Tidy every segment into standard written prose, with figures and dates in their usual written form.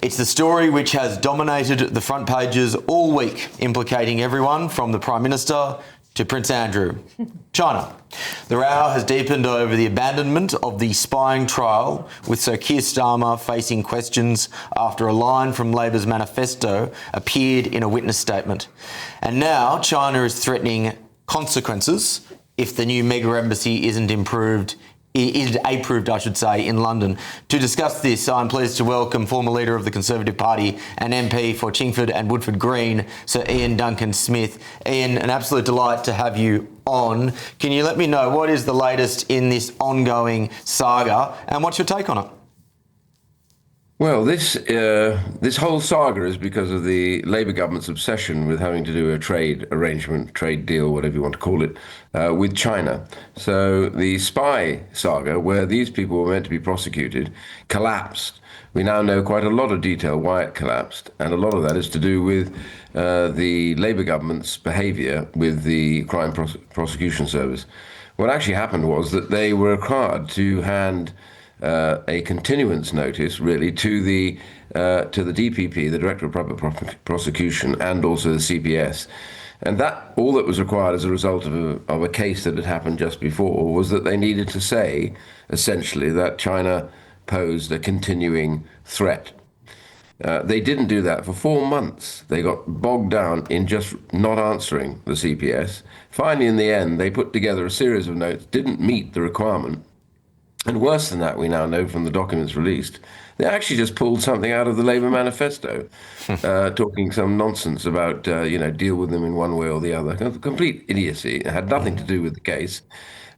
It's the story which has dominated the front pages all week, implicating everyone from the Prime Minister to Prince Andrew. China. The row has deepened over the abandonment of the spying trial, with Sir Keir Starmer facing questions after a line from Labor's manifesto appeared in a witness statement. And now China is threatening consequences if the new mega embassy isn't approved, I should say, in London. To discuss this, I'm pleased to welcome former leader of the Conservative Party and MP for Chingford and Woodford Green, Sir Iain Duncan Smith. Iain, an absolute delight to have you on. Can you let me know what is the latest in this ongoing saga and what's your take on it? Well, this whole saga is because of the Labour government's obsession with having to do a trade arrangement, trade deal, whatever you want to call it, with China. So the spy saga, where these people were meant to be prosecuted, collapsed. We now know quite a lot of detail why it collapsed, and a lot of that is to do with the Labour government's behaviour with the Crime Prosecution Service. What actually happened was that they were required to hand a continuance notice, really, to the DPP, the Director of Public Prosecution, and also the CPS. And that all that was required as a result of a case that had happened just before was that they needed to say, essentially, that China posed a continuing threat. They didn't do that for 4 months. They got bogged down in just not answering the CPS. Finally, in the end, they put together a series of notes, didn't meet the requirement. And worse than that, we now know from the documents released, they actually just pulled something out of the Labour manifesto, talking some nonsense about, deal with them in one way or the other. Complete idiocy. It had nothing to do with the case.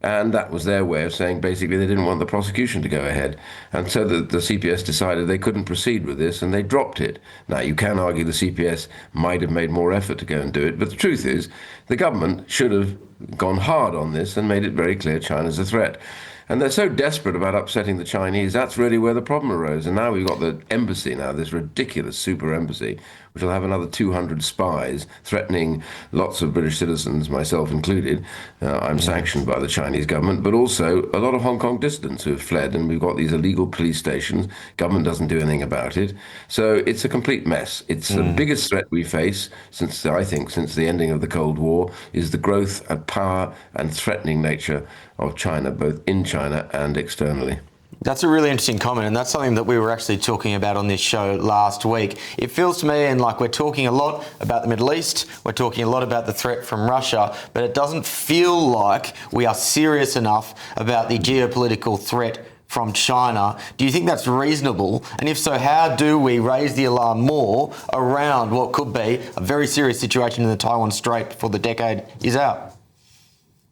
And that was their way of saying basically they didn't want the prosecution to go ahead. And so the CPS decided they couldn't proceed with this and they dropped it. Now, you can argue the CPS might have made more effort to go and do it, but the truth is the government should have gone hard on this and made it very clear China's a threat. And they're so desperate about upsetting the Chinese, that's really where the problem arose. And now we've got the embassy now, this ridiculous super embassy, which will have another 200 spies threatening lots of British citizens, myself included. I'm sanctioned by the Chinese government, but also a lot of Hong Kong dissidents who have fled. And we've got these illegal police stations. Government doesn't do anything about it. So it's a complete mess. It's the biggest threat we face since the ending of the Cold War is the growth and power and threatening nature of China, both in China and externally. That's a really interesting comment, and that's something that we were actually talking about on this show last week. It feels to me, and like we're talking a lot about the Middle East, we're talking a lot about the threat from Russia, but it doesn't feel like we are serious enough about the geopolitical threat from China. Do you think that's reasonable? And if so, how do we raise the alarm more around what could be a very serious situation in the Taiwan Strait before the decade is out?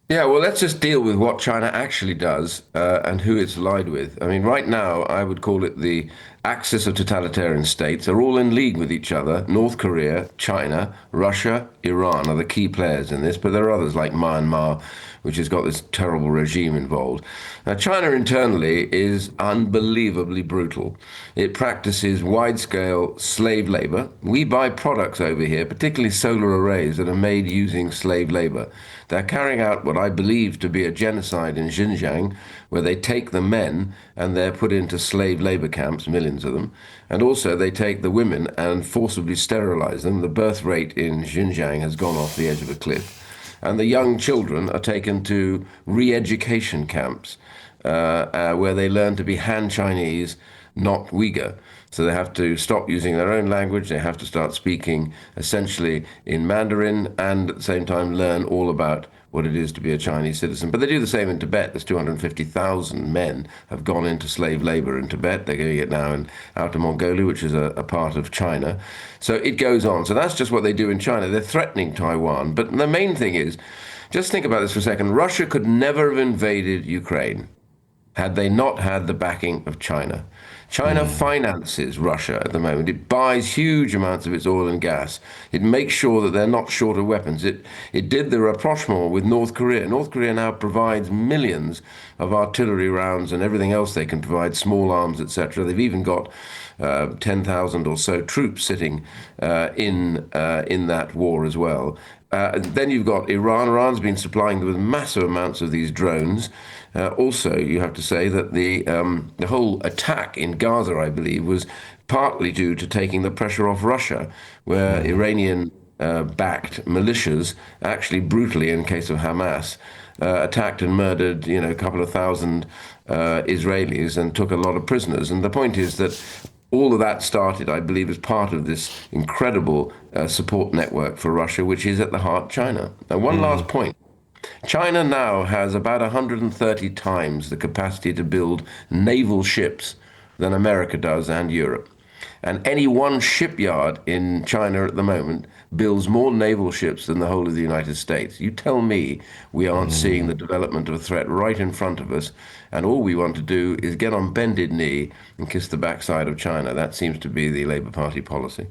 Yeah, well, let's just deal with what China actually does and who it's allied with. I mean, right now, I would call it the axis of totalitarian states are all in league with each other. North Korea, China, Russia, Iran are the key players in this, but there are others like Myanmar, which has got this terrible regime involved. Now, China internally is unbelievably brutal. It practices wide-scale slave labor. We buy products over here, particularly solar arrays, that are made using slave labor. They're carrying out what I believe to be a genocide in Xinjiang, where they take the men and they're put into slave labor camps, millions of them. And also they take the women and forcibly sterilize them. The birth rate in Xinjiang has gone off the edge of a cliff. And the young children are taken to re-education camps where they learn to be Han Chinese, not Uyghur. So they have to stop using their own language. They have to start speaking essentially in Mandarin and at the same time learn all about what it is to be a Chinese citizen. But they do the same in Tibet. There's 250,000 men have gone into slave labor in Tibet. They're doing it now in Outer Mongolia, which is a part of China. So it goes on. So that's just what they do in China. They're threatening Taiwan. But the main thing is, just think about this for a second. Russia could never have invaded Ukraine had they not had the backing of China. China finances Russia at the moment. It buys huge amounts of its oil and gas. It makes sure that they're not short of weapons. It did the rapprochement with North Korea. North Korea now provides millions of artillery rounds and everything else they can provide, small arms, etc. They've even got 10,000 or so troops sitting in that war as well. Then you've got Iran. Iran's been supplying them with massive amounts of these drones. Also, you have to say that the whole attack in Gaza, I believe, was partly due to taking the pressure off Russia, where Iranian backed militias actually brutally, in case of Hamas, attacked and murdered, a couple of thousand Israelis and took a lot of prisoners. And the point is that all of that started, I believe, as part of this incredible support network for Russia, which is at the heart China. Now, one last point. China now has about 130 times the capacity to build naval ships than America does and Europe. And any one shipyard in China at the moment builds more naval ships than the whole of the United States. You tell me we aren't seeing the development of a threat right in front of us, and all we want to do is get on bended knee and kiss the backside of China. That seems to be the Labour Party policy.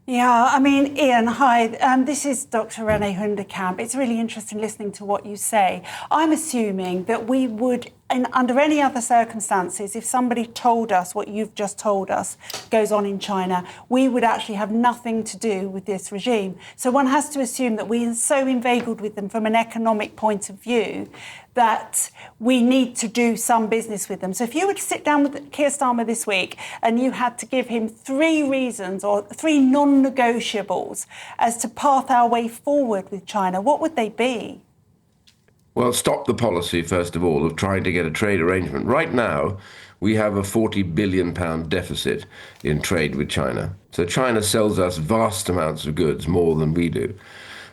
Yeah, I mean, Iain, hi. This is Dr. René Hundekamp. It's really interesting listening to what you say. I'm assuming that we would, under any other circumstances, if somebody told us what you've just told us goes on in China, we would actually have nothing to do with this regime. So one has to assume that we are so inveigled with them from an economic point of view that we need to do some business with them. So if you were to sit down with Keir Starmer this week and you had to give him 3 reasons or 3 non-negotiables as to path our way forward with China, what would they be? Well, stop the policy, first of all, of trying to get a trade arrangement. Right now, we have a £40 billion deficit in trade with China. So China sells us vast amounts of goods, more than we do.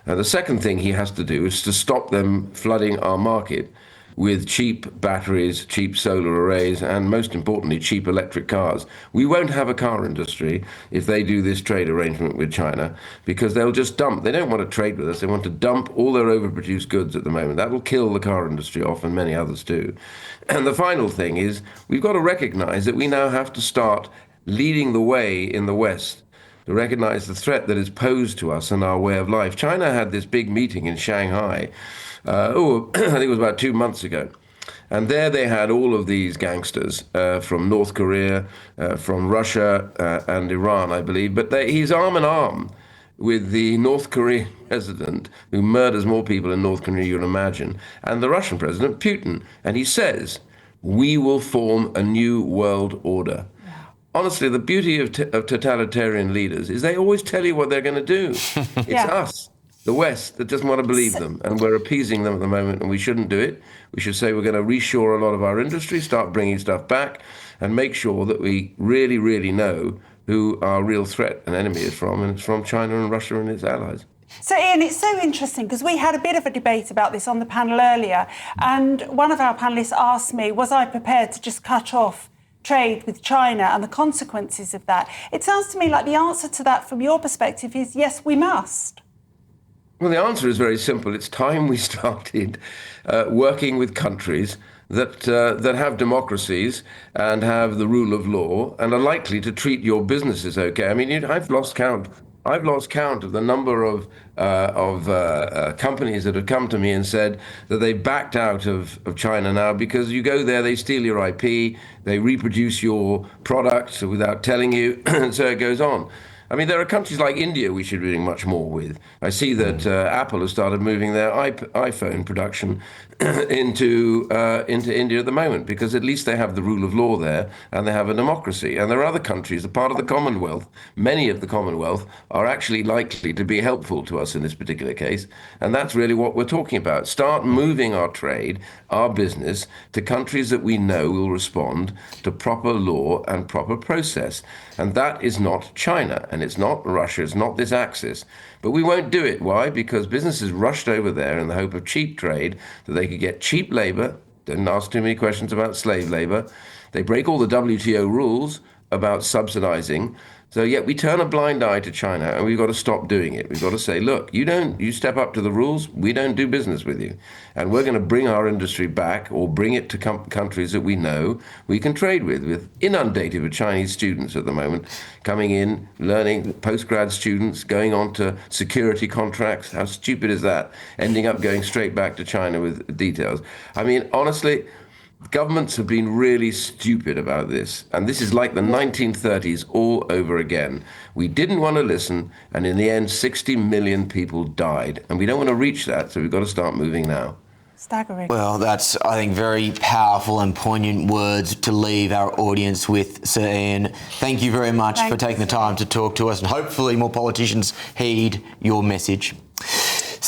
The second thing he has to do is to stop them flooding our market with cheap batteries, cheap solar arrays, and most importantly, cheap electric cars. We won't have a car industry if they do this trade arrangement with China, because they'll just dump. They don't want to trade with us. They want to dump all their overproduced goods at the moment. That will kill the car industry off, and many others too. And the final thing is we've got to recognize that we now have to start leading the way in the West to recognize the threat that is posed to us and our way of life. China had this big meeting in Shanghai, I think it was about 2 months ago. And there they had all of these gangsters from North Korea, from Russia and Iran, I believe. But he's arm in arm with the North Korean president, who murders more people in North Korea you can imagine, and the Russian president, Putin. And he says, we will form a new world order. Honestly, the beauty of totalitarian leaders is they always tell you what they're going to do. It's us, the West, that doesn't want to believe them. And we're appeasing them at the moment, and we shouldn't do it. We should say we're going to reshore a lot of our industry, start bringing stuff back, and make sure that we really, really know who our real threat and enemy is from, and it's from China and Russia and its allies. So, Iain, it's so interesting because we had a bit of a debate about this on the panel earlier, and one of our panellists asked me, was I prepared to just cut off trade with China and the consequences of that? It sounds to me like the answer to that from your perspective is yes, we must. Well, the answer is very simple. It's time we started working with countries that have democracies and have the rule of law and are likely to treat your businesses okay. I mean, I've lost count. I've lost count of the number of companies that have come to me and said that they backed out of China now because you go there, they steal your IP, they reproduce your product without telling you, and so it goes on. I mean, there are countries like India we should be doing much more with. I see that Apple has started moving their iPhone production into India at the moment, because at least they have the rule of law there and they have a democracy. And there are other countries, a part of the Commonwealth, many of the Commonwealth, are actually likely to be helpful to us in this particular case. And that's really what we're talking about. Start moving our trade, our business, to countries that we know will respond to proper law and proper process. And that is not China, and it's not Russia, it's not this axis. But we won't do it. Why? Because businesses rushed over there in the hope of cheap trade, that they could get cheap labor, didn't ask too many questions about slave labor. They break all the WTO rules about subsidizing. So yet we turn a blind eye to China, and we've got to stop doing it. We've got to say, look, you step up to the rules, we don't do business with you. And we're going to bring our industry back, or bring it to countries that we know we can trade with inundated with Chinese students at the moment, coming in, learning, postgrad students, going on to security contracts. How stupid is that? Ending up going straight back to China with details. I mean, honestly, Governments have been really stupid about this. And this is like the 1930s all over again. We didn't want to listen, and in the end, 60 million people died. And we don't want to reach that, so we've got to start moving now. Staggering. Well, that's, I think, very powerful and poignant words to leave our audience with, Sir Iain. Thank you very much for taking the time to talk to us, and hopefully more politicians heed your message.